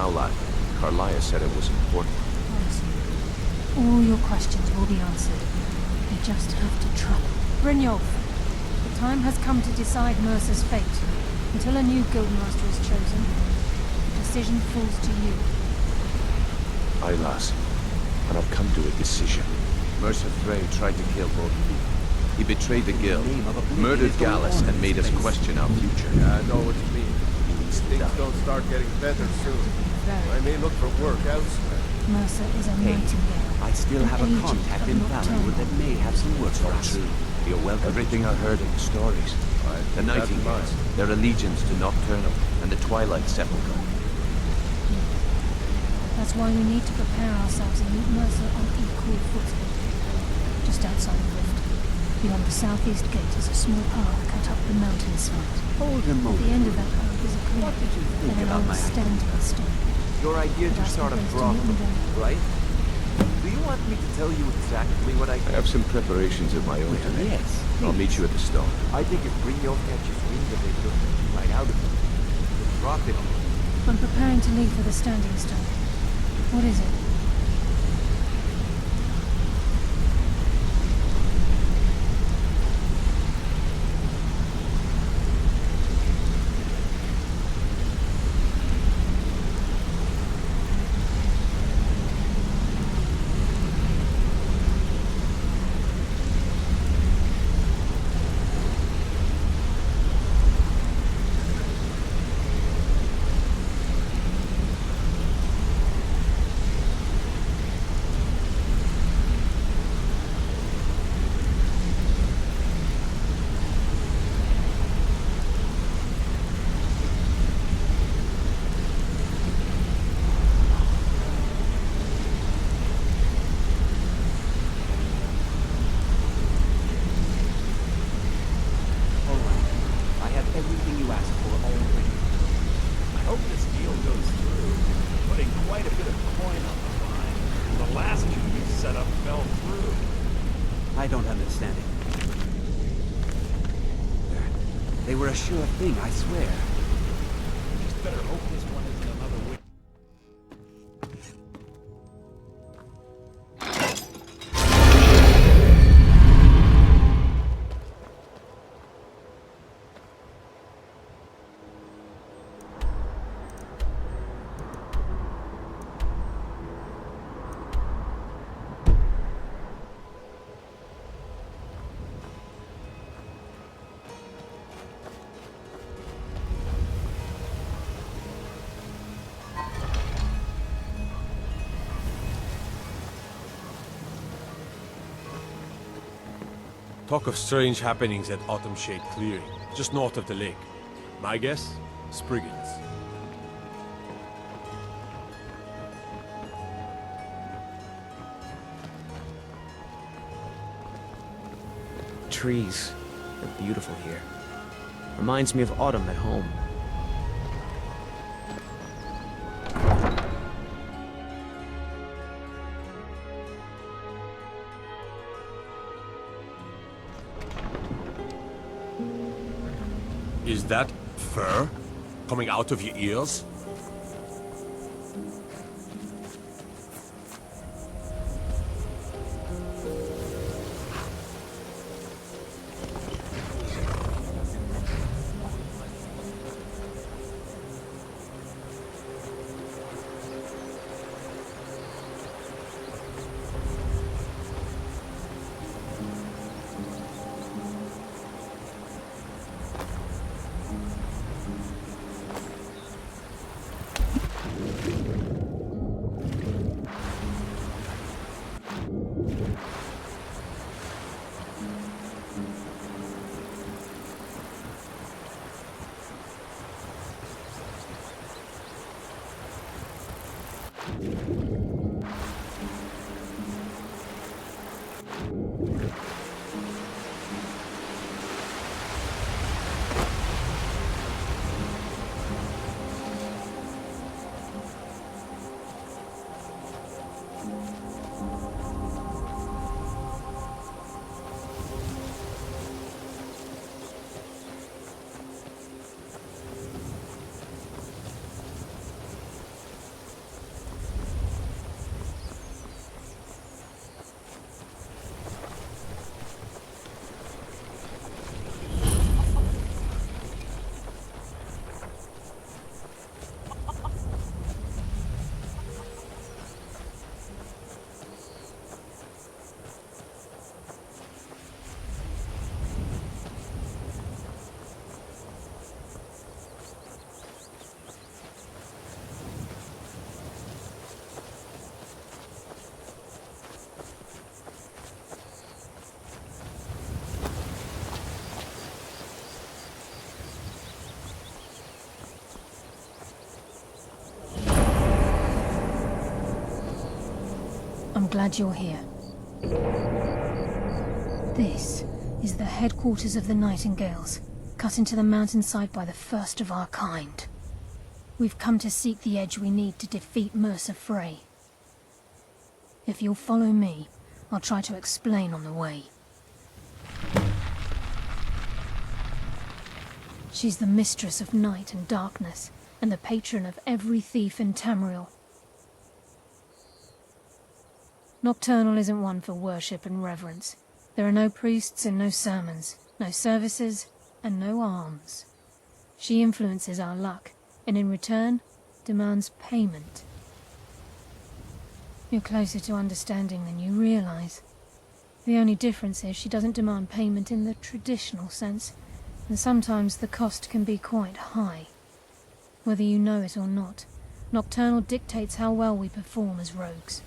now, lad. Carlia said it was important. Honestly, all your questions will be answered. You just have to trust. Brynjolf, the time has come to decide Mercer's fate. Until a new guildmaster is chosen, the decision falls to you. Aye, lass. And I've come to a decision. Mercer Frey tried to kill both of you. He betrayed the guild, murdered Gallus, and made us question our future. Yeah, I know what you mean. Things don't start getting better soon. I may look for work elsewhere. Mercer is a nightingale. I still have a contact in Valor that may have some work for us. True. You're welcome. Everything I heard in the stories. The nightingales, their allegiance to Nocturnal, and the Twilight Sepulchre. That's why we need to prepare ourselves and meet Mercer on equal footing. Just outside the rift, beyond the southeast gate is a small path cut up the mountainside. Hold a At the moment. end of that path is a clear. What did you think and an about old my idea? standing stone. Your idea to start a brothel, right? Do you want me to tell you exactly what I I have some preparations of my own to make. Yes. I'll meet you at the stone. I think if Brynjolf catches wind of it, he'll take you right out of it. He'll drop it on you. I'm preparing to leave for the standing stone. What is it? I don't understand it. They were a sure thing, I swear. Just better hope this one isn't another win. Talk of strange happenings at Autumnshade Clearing, just north of the lake. My guess? Spriggans. Trees. They're beautiful here. Reminds me of autumn at home. Is that fur coming out of your ears? glad you're here. This is the headquarters of the Nightingales, cut into the mountainside by the first of our kind. We've come to seek the edge we need to defeat Mercer Frey. If you'll follow me, I'll try to explain on the way. She's the mistress of night and darkness, and the patron of every thief in Tamriel. Nocturnal isn't one for worship and reverence. There are no priests and no sermons, no services, and no alms. She influences our luck, and in return, demands payment. You're closer to understanding than you realize. The only difference is she doesn't demand payment in the traditional sense, and sometimes the cost can be quite high. Whether you know it or not, Nocturnal dictates how well we perform as rogues.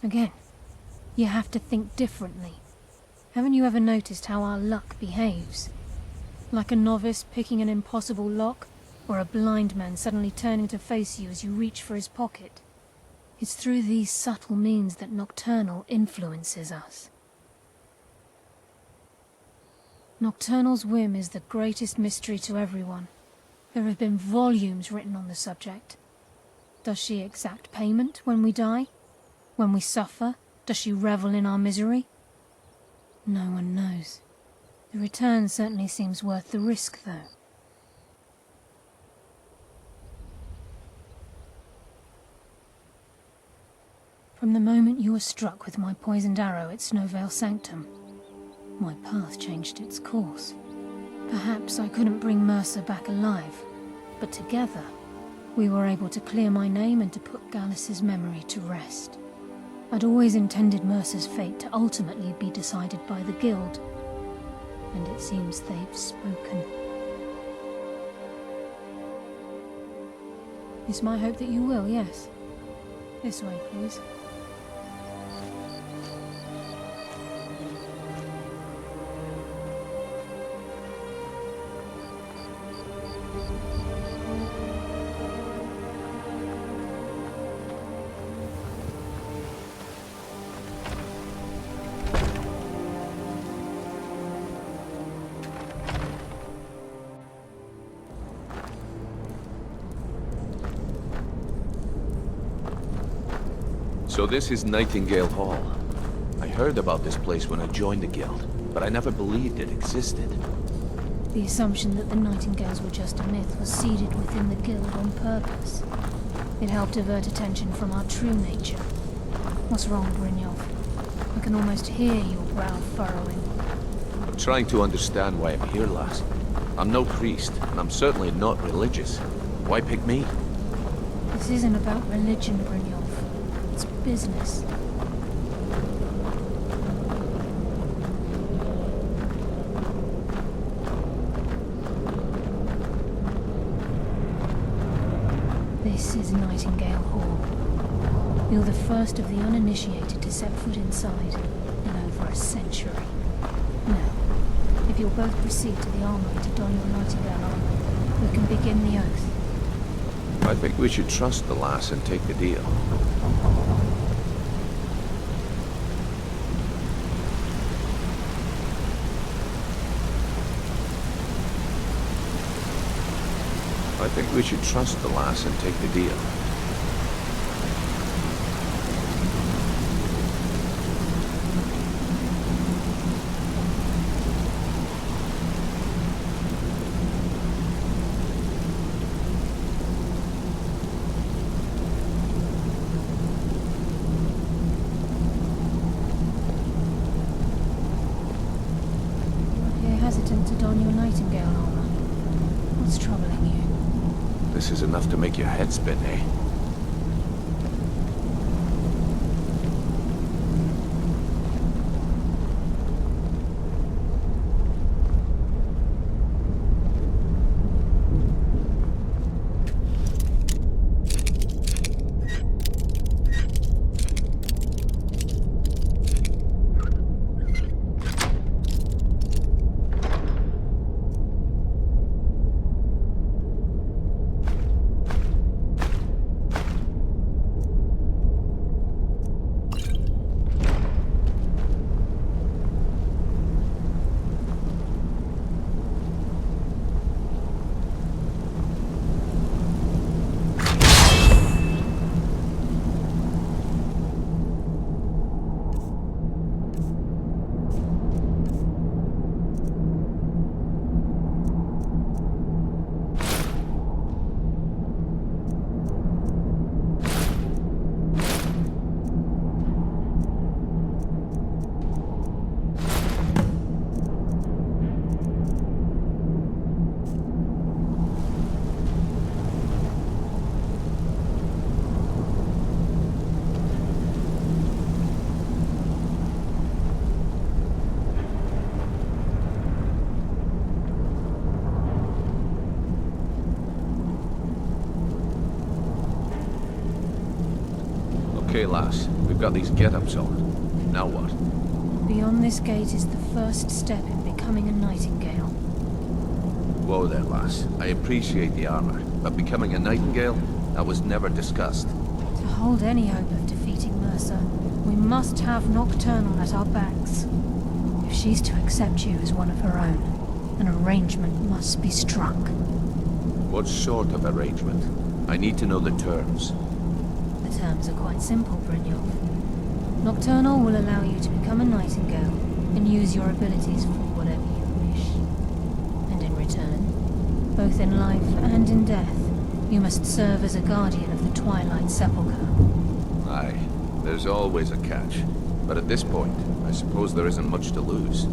Again, you have to think differently. Haven't you ever noticed how our luck behaves? Like a novice picking an impossible lock, or a blind man suddenly turning to face you as you reach for his pocket. It's through these subtle means that Nocturnal influences us. Nocturnal's whim is the greatest mystery to everyone. There have been volumes written on the subject. Does she exact payment when we die? When we suffer, does she revel in our misery? No one knows. The return certainly seems worth the risk, though. From the moment you were struck with my poisoned arrow at Snowvale Sanctum, my path changed its course. Perhaps I couldn't bring Mercer back alive, but together, we were able to clear my name and to put Gallus's memory to rest. I'd always intended Mercer's fate to ultimately be decided by the Guild, and it seems they've spoken. It's my hope that you will, yes. This way, please. So this is Nightingale Hall. I heard about this place when I joined the guild, but I never believed it existed. The assumption that the Nightingales were just a myth was seeded within the Guild on purpose. It helped divert attention from our true nature. What's wrong, Brynjolf? I can almost hear your brow furrowing. I'm trying to understand why I'm here, lass. I'm no priest, and I'm certainly not religious. Why pick me? This isn't about religion, Brynjolf. It's business. This is Nightingale Hall. You're the first of the uninitiated to set foot inside in over a century. Now, if you'll both proceed to the armory to don your Nightingale armor, we can begin the oath. I think we should trust the lass and take the deal. I think we should trust the lass and take the deal. You're hesitant to don your Nightingale armor. What's troubling you? This is enough to make your head spin, eh? Okay, lass. We've got these get-ups on. Now what? Beyond this gate is the first step in becoming a nightingale. Whoa there, lass. I appreciate the armor, but becoming a nightingale? That was never discussed. To hold any hope of defeating Mercer, we must have Nocturnal at our backs. If she's to accept you as one of her own, an arrangement must be struck. What sort of arrangement? I need to know the terms. The terms are quite simple, Brynjolf. Nocturnal will allow you to become a nightingale and use your abilities for whatever you wish. And in return, both in life and in death, you must serve as a guardian of the Twilight Sepulchre. Aye, there's always a catch. But at this point, I suppose there isn't much to lose.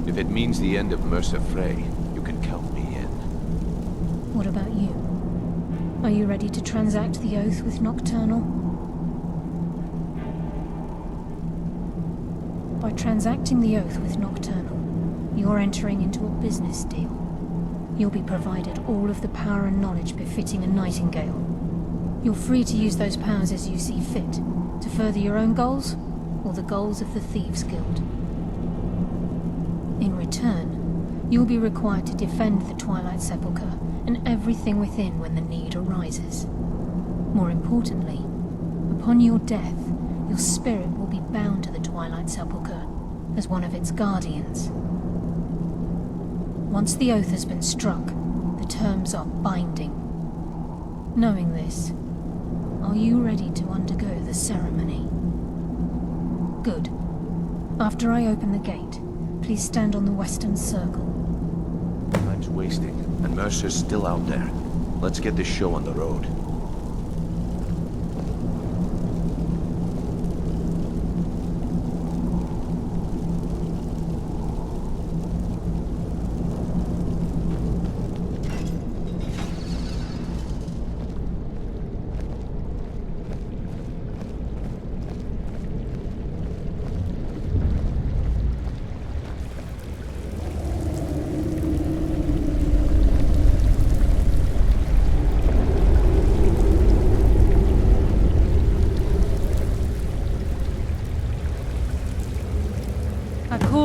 If it means the end of Mercer Frey, you can count me in. What about you? Are you ready to transact the oath with Nocturnal? By transacting the oath with Nocturnal, you're entering into a business deal. You'll be provided all of the power and knowledge befitting a nightingale. You're free to use those powers as you see fit, to further your own goals, or the goals of the Thieves Guild. In return, you'll be required to defend the Twilight Sepulchre and everything within when the need arises. More importantly, upon your death, your spirit will be bound to the Twilight Sepulchre as one of its guardians. Once the oath has been struck, the terms are binding. Knowing this, are you ready to undergo the ceremony? Good. After I open the gate, please stand on the western circle. Time's wasting, and Mercer's still out there. Let's get this show on the road.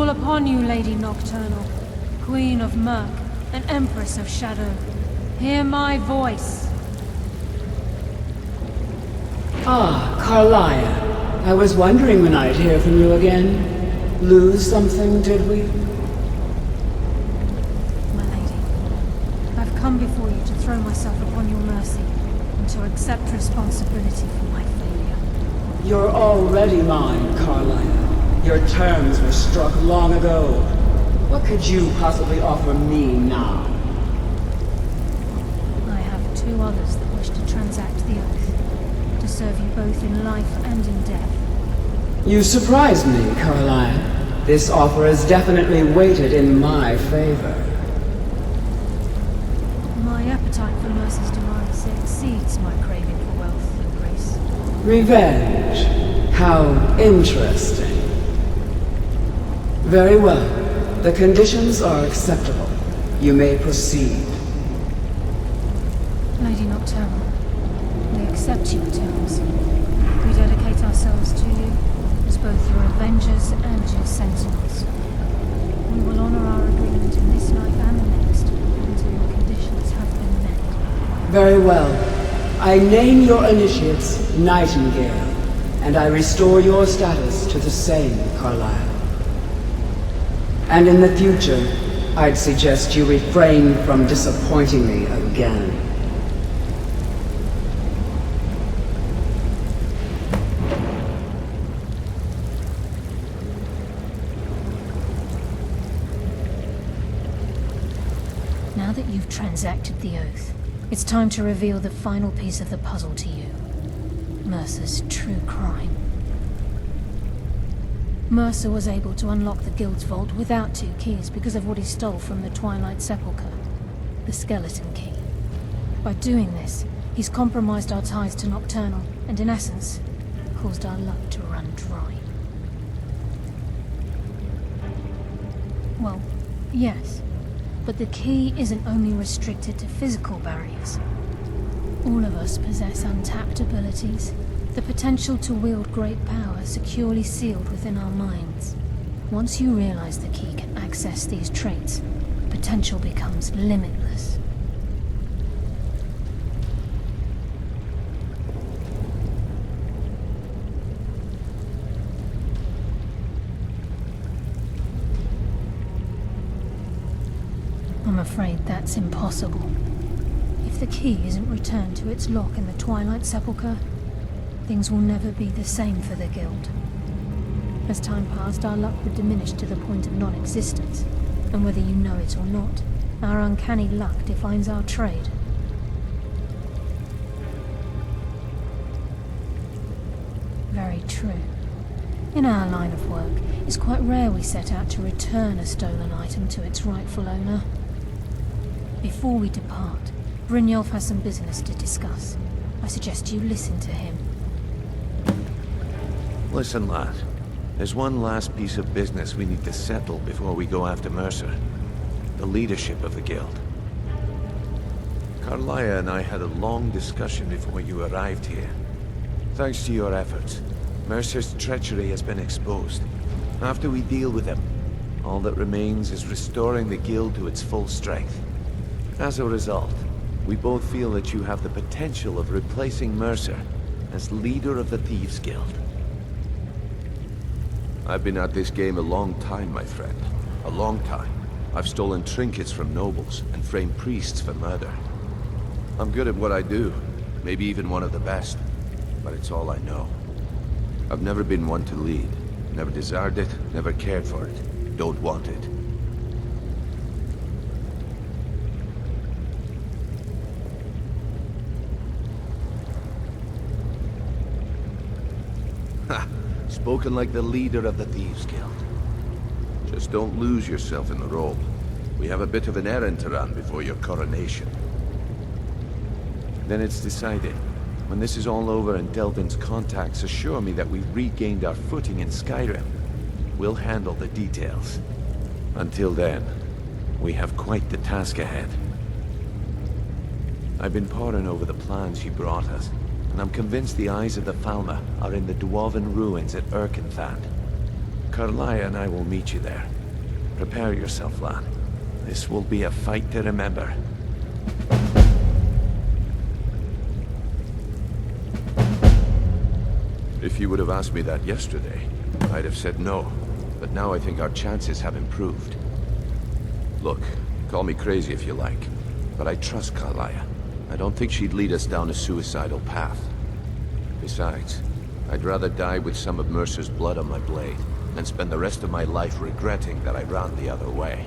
Upon you, Lady Nocturnal, Queen of Murk and Empress of Shadow. Hear my voice. Ah, Carlia. I was wondering when I'd hear from you again. Lose something, did we? My lady, I've come before you to throw myself upon your mercy and to accept responsibility for my failure. You're already mine, Carlia. Your terms were struck long ago. What could you possibly offer me now? I have two others that wish to transact the oath, to serve you both in life and in death. You surprise me, Carlia. This offer is definitely weighted in my favor. My appetite for Mercer's demise exceeds my craving for wealth and grace. Revenge. How interesting. Very well. The conditions are acceptable. You may proceed. Lady Nocturnal, we accept your terms. We dedicate ourselves to you as both your avengers and your sentinels. We will honor our agreement in this life and the next until your conditions have been met. Very well. I name your initiates Nightingale, and I restore your status to the same, Carlisle. And in the future, I'd suggest you refrain from disappointing me again. Now that you've transacted the oath, it's time to reveal the final piece of the puzzle to you. Mercer's true crime. Mercer was able to unlock the Guild's vault without two keys because of what he stole from the Twilight Sepulchre, the skeleton key. By doing this, he's compromised our ties to Nocturnal, and in essence, caused our luck to run dry. Well, yes, but the key isn't only restricted to physical barriers. All of us possess untapped abilities, The potential to wield great power securely sealed within our minds. Once you realize the key can access these traits, potential becomes limitless. I'm afraid that's impossible. If the key isn't returned to its lock in the Twilight Sepulchre, things will never be the same for the Guild. As time passed, our luck would diminish to the point of non-existence, and whether you know it or not, our uncanny luck defines our trade. Very true. In our line of work, it's quite rare we set out to return a stolen item to its rightful owner. Before we depart, Brynjolf has some business to discuss. I suggest you listen to him. Listen, lad. There's one last piece of business we need to settle before we go after Mercer. The leadership of the Guild. Carlia and I had a long discussion before you arrived here. Thanks to your efforts, Mercer's treachery has been exposed. After we deal with him, all that remains is restoring the Guild to its full strength. As a result, we both feel that you have the potential of replacing Mercer as leader of the Thieves Guild. I've been at this game a long time, my friend. A long time. I've stolen trinkets from nobles and framed priests for murder. I'm good at what I do, maybe even one of the best, but it's all I know. I've never been one to lead. Never desired it, never cared for it. Don't want it. Ha! Spoken like the leader of the Thieves Guild. Just don't lose yourself in the role. We have a bit of an errand to run before your coronation. Then it's decided. When this is all over and Delvin's contacts assure me that we've regained our footing in Skyrim, we'll handle the details. Until then, we have quite the task ahead. I've been poring over the plans you brought us, and I'm convinced the eyes of the Falmer are in the Dwarven ruins at Erkenthand. Carlia and I will meet you there. Prepare yourself, lad. This will be a fight to remember. If you would have asked me that yesterday, I'd have said no. But now I think our chances have improved. Look, call me crazy if you like, but I trust Carlia. I don't think she'd lead us down a suicidal path. Besides, I'd rather die with some of Mercer's blood on my blade than spend the rest of my life regretting that I ran the other way.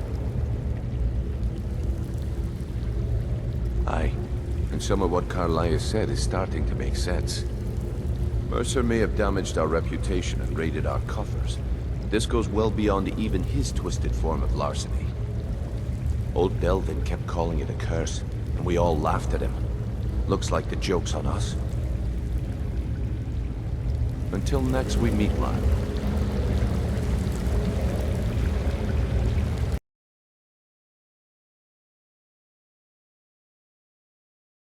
Aye, and some of what Carlia said is starting to make sense. Mercer may have damaged our reputation and raided our coffers. This goes well beyond even his twisted form of larceny. Old Delvin kept calling it a curse, and we all laughed at him. Looks like the joke's on us. Until next we meet, lad.